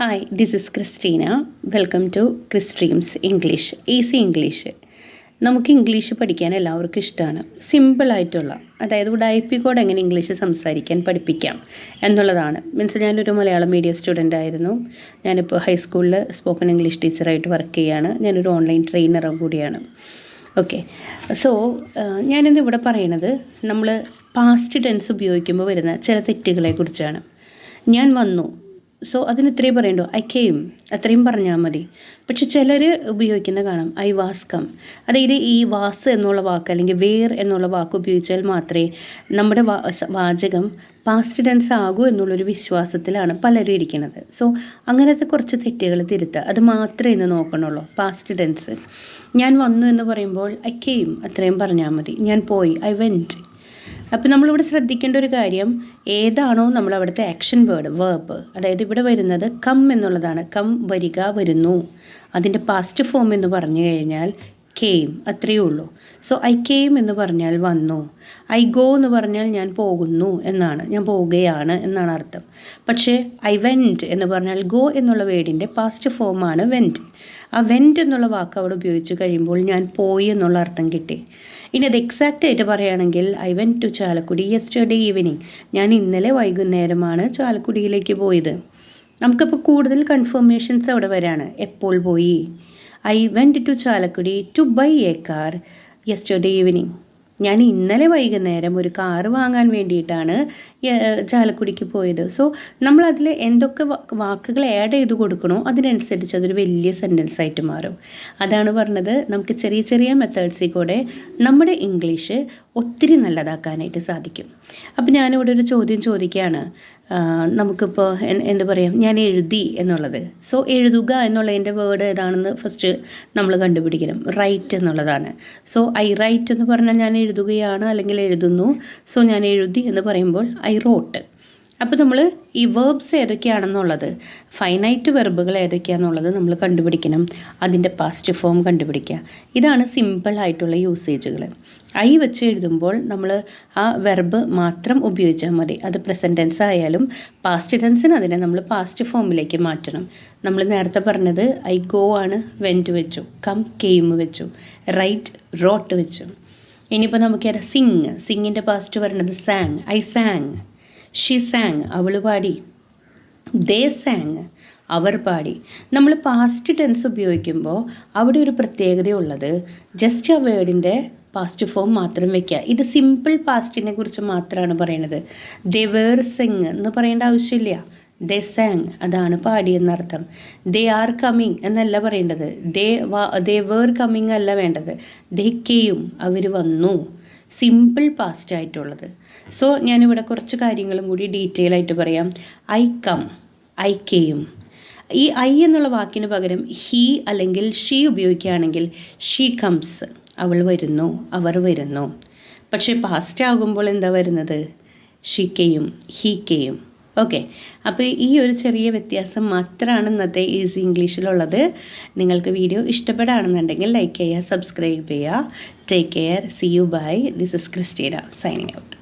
Hi, this is Christina. Welcome to ക്രിസ്ട്രീംസ് English, easy English. നമുക്ക് English പഠിക്കാൻ എല്ലാവർക്കും ഇഷ്ടമാണ്. സിമ്പിളായിട്ടുള്ള, അതായത് ഉഡായിപ്പിക്കോടെ എങ്ങനെ ഇംഗ്ലീഷ് സംസാരിക്കാൻ പഠിപ്പിക്കാം എന്നുള്ളതാണ്. മീൻസ് ഞാനൊരു മലയാളം മീഡിയം സ്റ്റുഡൻ്റ് ആയിരുന്നു. ഞാനിപ്പോൾ ഹൈസ്കൂളിൽ സ്പോക്കൺ ഇംഗ്ലീഷ് ടീച്ചറായിട്ട് വർക്ക് ചെയ്യുകയാണ്. ഞാനൊരു ഓൺലൈൻ ട്രെയിനറും കൂടിയാണ്. ഓക്കെ, സോ ഞാനിന്ന് ഇവിടെ പറയണത് നമ്മൾ പാസ്റ്റ് ടെൻസ് ഉപയോഗിക്കുമ്പോൾ വരുന്ന ചില തെറ്റുകളെ കുറിച്ചാണ്. ഞാൻ വന്നു, സോ അതിന് ഇത്രയും പറയണ്ടോ, ഐ കെയിം, അത്രയും പറഞ്ഞാൽ മതി. പക്ഷെ ചിലർ ഉപയോഗിക്കുന്ന കാണാം ഐ വാസ് കം. അതായത് ഈ വാസ് എന്നുള്ള വാക്ക് അല്ലെങ്കിൽ വേർ എന്നുള്ള വാക്ക് ഉപയോഗിച്ചാൽ മാത്രമേ നമ്മുടെ വാചകം പാസ്റ്റ് ടെൻസ് ആകൂ എന്നുള്ളൊരു വിശ്വാസത്തിലാണ് പലരും ഇരിക്കുന്നത്. സോ അങ്ങനത്തെ കുറച്ച് തെറ്റുകൾ തിരുത്തുക, അത് മാത്രമേ ഇന്ന് നോക്കണുള്ളൂ. പാസ്റ്റ് ടെൻസ് ഞാൻ വന്നു എന്ന് പറയുമ്പോൾ ഐ കെയിം അത്രയും പറഞ്ഞാൽ മതി. ഞാൻ പോയി, ഐ വെൻറ്റ്. അപ്പോൾ നമ്മളിവിടെ ശ്രദ്ധിക്കേണ്ട ഒരു കാര്യം, ഏതാണോ നമ്മൾ അവിടുത്തെ ആക്ഷൻ വേർബ്, അതായത് ഇവിടെ വരുന്നത് കം എന്നുള്ളതാണ്. കം വരിക, വരുന്നു. അതിൻ്റെ പാസ്റ്റ് ഫോം എന്ന് പറഞ്ഞു കഴിഞ്ഞാൽ കെയിം, അത്രയേ ഉള്ളൂ. സോ ഐ കെയിം എന്ന് പറഞ്ഞാൽ വന്നു. ഐ ഗോ എന്ന് പറഞ്ഞാൽ ഞാൻ പോകുന്നു എന്നാണ്, ഞാൻ പോവുകയാണ് എന്നാണ് അർത്ഥം. പക്ഷേ ഐ വെൻറ്റ് എന്ന് പറഞ്ഞാൽ ഗോ എന്നുള്ള വേർഡിൻ്റെ പാസ്റ്റ് ഫോമാണ് വെൻറ്റ്. ആ വെൻറ്റ് എന്നുള്ള വാക്ക് അവിടെ ഉപയോഗിച്ച് കഴിയുമ്പോൾ ഞാൻ പോയി എന്നുള്ള അർത്ഥം കിട്ടി. ഇനി അത് എക്സാക്റ്റ് ആയിട്ട് പറയുകയാണെങ്കിൽ I went to Chalakudy yesterday evening. ഞാൻ ഇന്നലെ വൈകുന്നേരമാണ് ചാലക്കുടിയിലേക്ക് പോയത്. നമുക്കപ്പോൾ കൂടുതൽ കൺഫർമേഷൻസ് അവിടെ വരാണ്. എപ്പോൾ പോയി? I went to Chalakudy to buy a car yesterday evening. ഞാൻ ഇന്നലെ വൈകുന്നേരം ഒരു കാറ് വാങ്ങാൻ വേണ്ടിയിട്ടാണ് ചാലക്കുടിക്ക് പോയത്. സോ നമ്മളതിൽ എന്തൊക്കെ വാക്കുകൾ ആഡ് ചെയ്ത് കൊടുക്കണോ അതിനനുസരിച്ച് അതൊരു വലിയ സെൻറ്റൻസ് ആയിട്ട് മാറും. അതാണ് പറഞ്ഞത്, നമുക്ക് ചെറിയ ചെറിയ മെത്തേഡ്സിൽ കൂടെ നമ്മുടെ ഇംഗ്ലീഷ് ഒത്തിരി നല്ലതാക്കാനായിട്ട് സാധിക്കും. അപ്പോൾ ഞാനിവിടെ ഒരു ചോദ്യം ചോദിക്കുകയാണ്. നമുക്കിപ്പോൾ എന്ത് പറയാം, ഞാൻ എഴുതി എന്നുള്ളത്. സോ എഴുതുക എന്നുള്ളതിൻ്റെ വേർഡ് ഏതാണെന്ന് ഫസ്റ്റ് നമ്മൾ കണ്ടുപിടിക്കണം. റൈറ്റ് എന്നുള്ളതാണ്. സോ ഐ റൈറ്റ് എന്ന് പറഞ്ഞാൽ ഞാൻ എഴുതുകയാണ് അല്ലെങ്കിൽ എഴുതുന്നു. സോ ഞാൻ എഴുതി എന്ന് പറയുമ്പോൾ ഐ റോട്ട്. അപ്പോൾ നമ്മൾ ഈ വേർബ്സ് ഏതൊക്കെയാണെന്നുള്ളത്, ഫൈനൈറ്റ് വെർബുകൾ ഏതൊക്കെയാണെന്നുള്ളത് നമ്മൾ കണ്ടുപിടിക്കണം. അതിൻ്റെ പാസ്റ്റ് ഫോം കണ്ടുപിടിക്കുക. ഇതാണ് സിമ്പിളായിട്ടുള്ള യൂസേജുകൾ. ഐ വെച്ച് എഴുതുമ്പോൾ നമ്മൾ ആ വെർബ് മാത്രം ഉപയോഗിച്ചാൽ മതി. അത് പ്രസൻറ്റ് ടെൻസ് ആയാലും പാസ്റ്റ് ടെൻസിന് അതിനെ നമ്മൾ പാസ്റ്റ് ഫോമിലേക്ക് മാറ്റണം. നമ്മൾ നേരത്തെ പറഞ്ഞത് ഐ ഗോ ആണ്, വെൻറ്റ് വെച്ചു. കം കെയിം വെച്ചു. റൈറ്റ് റോട്ട് വെച്ചു. ഇനിയിപ്പോൾ നമുക്കറിയാം സിങ്ങിൻ്റെ പാസ്റ്റ് പറയുന്നത് sang. I sang. She sang, അവൾ പാടി. ദേ സാങ്, അവർ പാടി. നമ്മൾ പാസ്റ്റ് ടെൻസ് ഉപയോഗിക്കുമ്പോൾ അവിടെ ഒരു പ്രത്യേകതയുള്ളത്, ജസ്റ്റ് ആ വേർഡിൻ്റെ പാസ്റ്റ് ഫോം മാത്രം വയ്ക്കുക. ഇത് സിമ്പിൾ പാസ്റ്റിനെ കുറിച്ച് മാത്രമാണ് പറയുന്നത്. ദേ വേർ സിങ് എന്ന് പറയേണ്ട ആവശ്യമില്ല. ദേ സാങ്, അതാണ് പാടി എന്നർത്ഥം. ദേ ആർ കമ്മിങ് എന്നല്ല പറയേണ്ടത്. ദേ വേർ കമ്മിങ് അല്ല വേണ്ടത്. ദേ കെയും, അവർ വന്നു. സിമ്പിൾ പാസ്റ്റ് ആയിട്ടുള്ളത്. സോ ഞാനിവിടെ കുറച്ച് കാര്യങ്ങളും കൂടി ഡീറ്റെയിൽ ആയിട്ട് പറയാം. ഐ കം, ഐ കെയും. ഈ ഐ എന്നുള്ള വാക്കിന് പകരം ഹീ അല്ലെങ്കിൽ ഷീ ഉപയോഗിക്കുകയാണെങ്കിൽ ഷീ കംസ്, അവൾ വരുന്നു, അവർ വരുന്നു. പക്ഷേ പാസ്റ്റ് ആകുമ്പോൾ എന്താ വരുന്നത്? ഷീ കെയും, ഹീ കെയും. ഓക്കെ, അപ്പോൾ ഈ ഒരു ചെറിയ വ്യത്യാസം മാത്രമാണ് ഇന്നത്തെ ഈസി ഇംഗ്ലീഷിലുള്ളത്. നിങ്ങൾക്ക് വീഡിയോ ഇഷ്ടപ്പെടുകയാണെന്നുണ്ടെങ്കിൽ ലൈക്ക് ചെയ്യുക, സബ്സ്ക്രൈബ് ചെയ്യുക. Take care, see you, bye. This is Christina signing out.